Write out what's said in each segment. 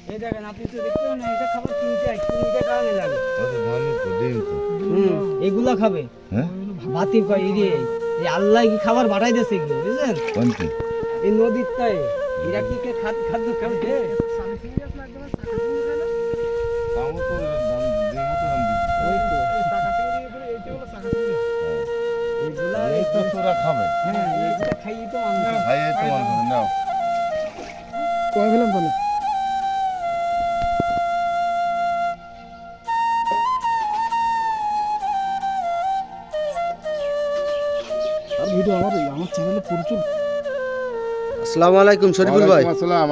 এই দেখেন আপনি তো দেখতে না, এটা খাবার কিনতে কারণে লাগে। এগুলা খাবে হ্যাঁ ভাতি কয় এই আল্লাহ কি খাবার বাড়াই দিয়েছে কি বুঝছেন? কোনটি এই নদীরটায় এরা কি খাদ্য খাবে? ওই তো এগুলা এই তো তোরা খাবে হ্যাঁ এগুলা খাইয়ে তো মানুষ খাইয়ে তো মানুষ নাও কয় ফেলাম তাহলে আর ভিডিও আমার চ্যানেলে প্রচুর। আসসালামু আলাইকুম শরীফুল ভাই।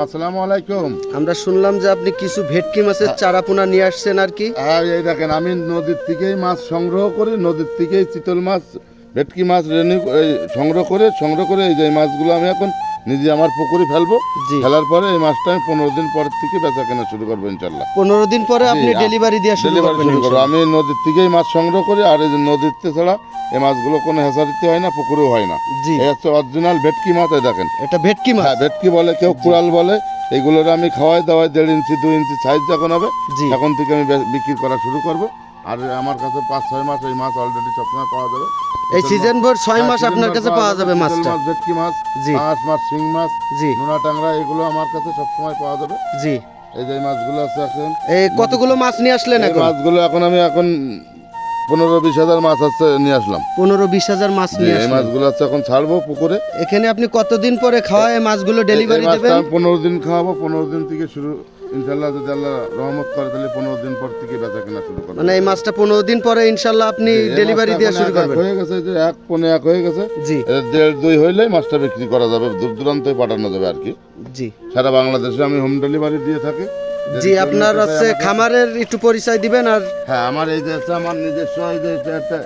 আসসালামু আলাইকুম। আমরা শুনলাম যে আপনি কিছু ভেটকি মাছের চারা পোনা নিয়ে আসছেন আর কি। হ্যাঁ এই দেখেন আমি নদীর থেকেই মাছ সংগ্রহ করি, নদীর থেকেই চিতল মাছ ভেটকি মাছ সংগ্রহ করে এই যে এই মাছগুলো আমি এখন নিজে আমার পুকুরে ফেলবো। জি। ফেলার পরে এই মাছটা আমি 15 দিন পর থেকে বেচা কেনা শুরু করবো ইনশাল্লাহ। 15 দিন পরে আপনি ডেলিভারি দেওয়া শুরু করবেন। আমি নদীর থেকেই মাছ সংগ্রহ করি, আর এই যে নদীতে ছাড়া এই মাছগুলো কোনো হেসারিতে হয় না, পুকুরেও হয় না। জি। এই হচ্ছে অরিজিনাল ভেটকি মাছ। এই দেখেন এটা ভেটকি মাছ। হ্যাঁ ভেটকি বলে, কেউ কুড়াল বলে। এগুলোর আমি খাওয়াই দাওয়াই 1.5 ইঞ্চি 2 ইঞ্চি সাইজ যখন হবে জি। এখন থেকে আমি বিক্রি করা শুরু করব। আর আমার কাছে 5-6 মাস এই মাছ অলরেডি সবসময় পাওয়া যাবে। এই সিজন ভর 6 মাস হ্যাঁ, আপনার কাছে পাওয়া যাবে মাছটা। মাছ, ভেটকি মাছ, জি। পাঁচ মাছ, শিং মাছ, জি নোনা টাংরা, এগুলো আমার কাছে সবসময় পাওয়া যাবে। জি। এই যে এই মাছগুলো আছে এখন, এই কতগুলো মাছ নিয়ে আসলেন এই এখন? মাছগুলো এখন 15-20 হাজার মাছ আছে নিয়ে আসলাম। 15-20 হাজার মাছ নিয়ে এই আসলেন। মাছগুলো আছে এখন ছাড়বো পুকুরে। এখানে আপনি কতদিন পরে খাওয়ায় মাছগুলো ডেলিভারি এই মাছটা দেবেন? আমি 15 দিন খাওয়াবো। 15 দিন থেকে শুরু ইনশাল্লাহ, যদি আল্লাহ রহমত করে তাহলে 15 দিন পর থেকে বেচা কেনা শুরু করবো। মানে এই মাছটা 15 দিন পরে ইনশাআল্লাহ আপনি এই ডেলিভারি মাছটা দেওয়া এখন শুরু এক করবেন। হয়ে গেছে, যে 1 হয়ে গেছে। জি 1.5-2 হইলে মাছটা বিক্রি করা যাবে, দূর দূরান্তে পাঠানো যাবে আর কি। জি সারা বাংলাদেশে আমি হোম ডেলিভারি দিয়ে থাকি। জি। আপনার হচ্ছে খামারের একটু পরিচয় দিবেন। আর হ্যাঁ আমার এই যে হচ্ছে আমার নিজস্ব, এই যে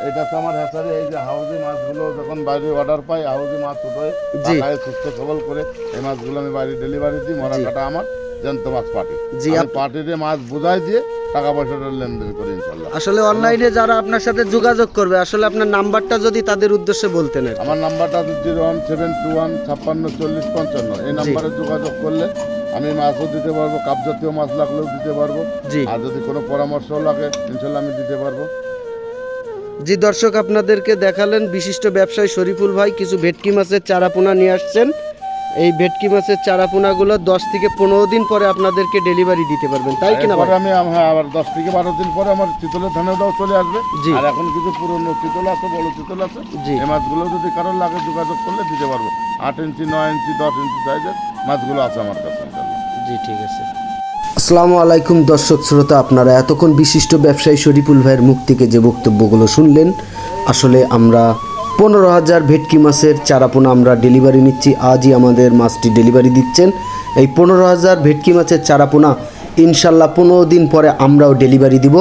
এটা তো আমার হ্যাচারি। এই যে হাউজি মাছগুলো যখন বাইরে অর্ডার পাই, হাউজি মাছ উঠে জি। পাকায় সুস্থ সবল করে এই মাছগুলো আমি বাইরে ডেলিভারি দিই। মরা কাটা আমার জ্যান্ত মাছ পাটি। জি, আমি পাটিতে মাছ বুঝাই দিয়ে টাকা পয়সাটা লেনদেন করি ইনশাল্লাহ। আসলে অনলাইনে যারা আপনার সাথে যোগাযোগ করবে, আসলে আপনার নাম্বারটা যদি তাদের উদ্দেশ্যে বলতেন আর কি। আমার নাম্বারটা 01721564055। এই নাম্বারে যোগাযোগ করলে আমি মাছও দিতে পারবো, কাপ জাতীয় মাছ লাগলেও দিতে পারবো। জি আর যদি কোনো পরামর্শ লাগে ইনশাল্লাহ আমি দিতে পারবো। জি। দর্শক আপনাদেরকে দেখালেন বিশিষ্ট ব্যবসায়ী শরীফুল ভাই কিছু ভেটকি মাছের চারাপোনা নিয়ে আসছেন। এই ভেটকি মাছের চারাপোনাগুলো 10 থেকে 15 দিন পরে আপনাদেরকে ডেলিভারি দিতে পারবেন, তাই কিনা ভাই? এরপরে আমি হ্যাঁ আবার 10 থেকে 12 দিন পরে আমার চিতলের ধানেটাও চলে আসবে। জি। আর এখন কিছু পুরনো চিতল আছে, বড় চিতল আছে। জি। এই মাছগুলো যদি কারোর লাগে যোগাযোগ করলে দিতে পারবো। 8 ইঞ্চি 9 ইঞ্চি 10 ইঞ্চি সাইজের মাছগুলো আছে আমার কাছে ইনশাল্লাহ। জি ঠিক আছে। আসসালামু আলাইকুম দর্শক শ্রোতা, আপনারা এতক্ষণ বিশিষ্ট ব্যবসায়ী শরীফুল ভাইয়ের মুখ থেকে যে বক্তব্যগুলো শুনলেন, আসলে আমরা 15,000 ভেটকি মাছের চারাপোনা আমরা ডেলিভারি নিচ্ছি। আজই আমাদের মাছটি ডেলিভারি দিচ্ছেন। এই 15,000 ভেটকি মাছের চারাপোনা ইনশাল্লাহ 15 দিন পরে আমরাও ডেলিভারি দিব।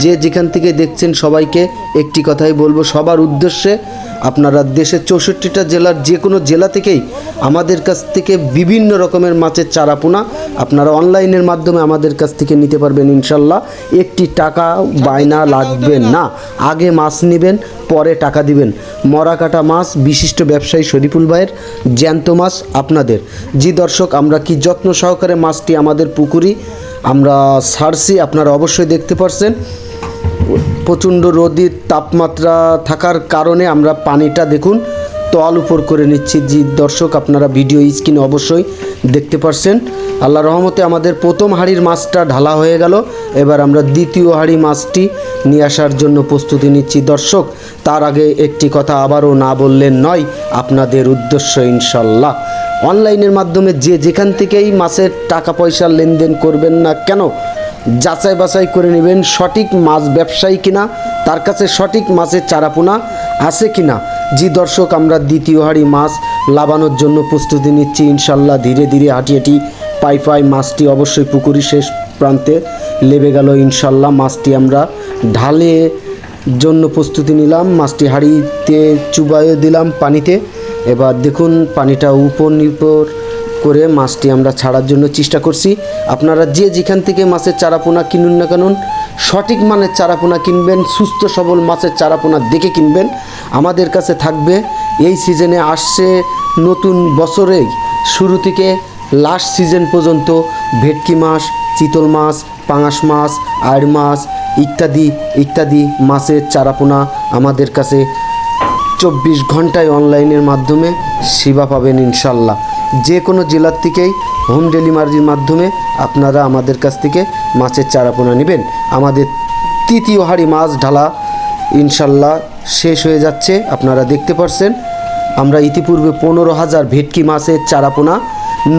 যে যেখান থেকে দেখছেন সবাইকে একটি কথাই বলবো, সবার উদ্দেশ্যে, আপনারা দেশের 64টা জেলার যে কোনো জেলা থেকেই আমাদের কাছ থেকে বিভিন্ন রকমের মাছের চারাপোনা আপনারা অনলাইনের মাধ্যমে আমাদের কাছ থেকে নিতে পারবেন ইনশাল্লাহ। একটি টাকা বায়না লাগবে না, আগে মাছ নেবেন পরে টাকা দিবেন। মরা কাটা মাছ বিশিষ্ট ব্যবসায়ী শরীফুল ভাইয়ের, জ্যান্ত মাছ আপনাদের। জি দর্শক, আমরা কি যত্ন সহকারে মাছটি আমাদের পুকুরি আমরা ছাড়ছি, আপনারা অবশ্যই দেখতে পারছেন। প্রচণ্ড রোদের তাপমাত্রা থাকার কারণে আমরা পানিটা দেখুন তল উপর করে নিচ্ছি। জি দর্শক, আপনারা ভিডিও স্ক্রিনে অবশ্যই দেখতে পারছেন। আল্লাহ রহমতে আমাদের প্রথম হাঁড়ির মাছটা ঢালা হয়ে গেল। এবার আমরা দ্বিতীয় হাঁড়ি মাছটি নিয়ে আসার জন্য প্রস্তুতি নিচ্ছি। দর্শক, তার আগে একটি কথা আবারও না বললেন নয়, আপনাদের উদ্দেশ্য ইনশাল্লাহ অনলাইনের মাধ্যমে যে যেখান থেকেই মাছের টাকা পয়সা লেনদেন করবেন না কেন, যাচাই বাছাই করে নেবেন সঠিক মাছ ব্যবসায়ী কিনা, তার কাছে সঠিক মাছের চারাপোনা আছে কিনা। জি দর্শক, আমরা দ্বিতীয় হাঁড়ি মাছ লাবানোর জন্য প্রস্তুতি নিচ্ছি ইনশাল্লাহ। ধীরে ধীরে হাঁটি পাই মাছটি অবশ্যই পুকুরি শেষ প্রান্তে লেবে গেল ইনশাল্লাহ। মাছটি আমরা ঢালে জন্য প্রস্তুতি নিলাম, মাছটি হাঁড়িতে চুবাইয়ে দিলাম পানিতে। এবার দেখুন পানিটা উপর নিপর করে মাছটি আমরা ছাড়ার জন্য চেষ্টা করছি। আপনারা যে যেখান থেকে মাছের চারাপোনা কিনুন না কেন, সঠিক মানের চারাপোনা কিনবেন, সুস্থ সবল মাছের চারাপোনা দেখে কিনবেন। আমাদের কাছে থাকবে এই সিজনে আসছে নতুন বছরেই শুরু থেকে লাস্ট সিজন পর্যন্ত ভেটকি মাছ, চিতল মাছ, পাঙাশ মাছ, আড় মাছ ইত্যাদি ইত্যাদি মাছের চারাপোনা আমাদের কাছে 24 ঘন্টায় অনলাইনের মাধ্যমে সেবা পাবেন ইনশাল্লাহ। যে কোনো জেলার থেকেই হোম ডেলিভারির মাধ্যমে আপনারা আমাদের কাছ থেকে মাছের চারাপোনা নেবেন। আমাদের তৃতীয় হাঁড়ি মাছ ঢালা ইনশাল্লাহ শেষ হয়ে যাচ্ছে, আপনারা দেখতে পাচ্ছেন। আমরা ইতিপূর্বে 15,000 ভেটকি মাছের চারাপোনা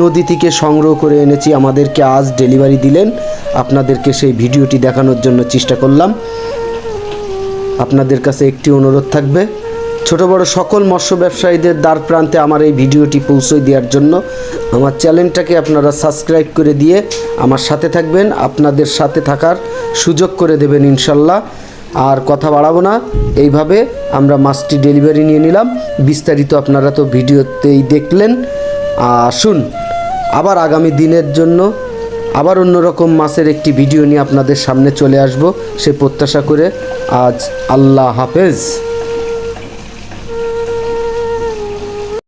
নদী থেকে সংগ্রহ করে এনেছি, আমাদেরকে আজ ডেলিভারি দিলেন। আপনাদেরকে সেই ভিডিওটি দেখানোর জন্য চেষ্টা করলাম। আপনাদের কাছে একটি অনুরোধ থাকবে, ছোট বড় সকল মৎস্য ব্যবসায়ীদের দ্বার প্রান্তে আমার এই ভিডিওটি পৌঁছে দেওয়ার জন্য আমার চ্যানেলটাকে আপনারা সাবস্ক্রাইব করে দিয়ে আমার সাথে থাকবেন, আপনাদের সাথে থাকার সুযোগ করে দেবেন ইনশাল্লাহ। আর কথা বাড়াবো না, এইভাবে আমরা মাছটি ডেলিভারি নিয়ে নিলাম। বিস্তারিত আপনারা তো ভিডিওতেই দেখলেন। আসুন আবার আগামী দিনের জন্য আবার অন্যরকম মাছের একটি ভিডিও নিয়ে আপনাদের সামনে চলে আসব, সে প্রত্যাশা করে আজ আল্লাহ হাফেজ।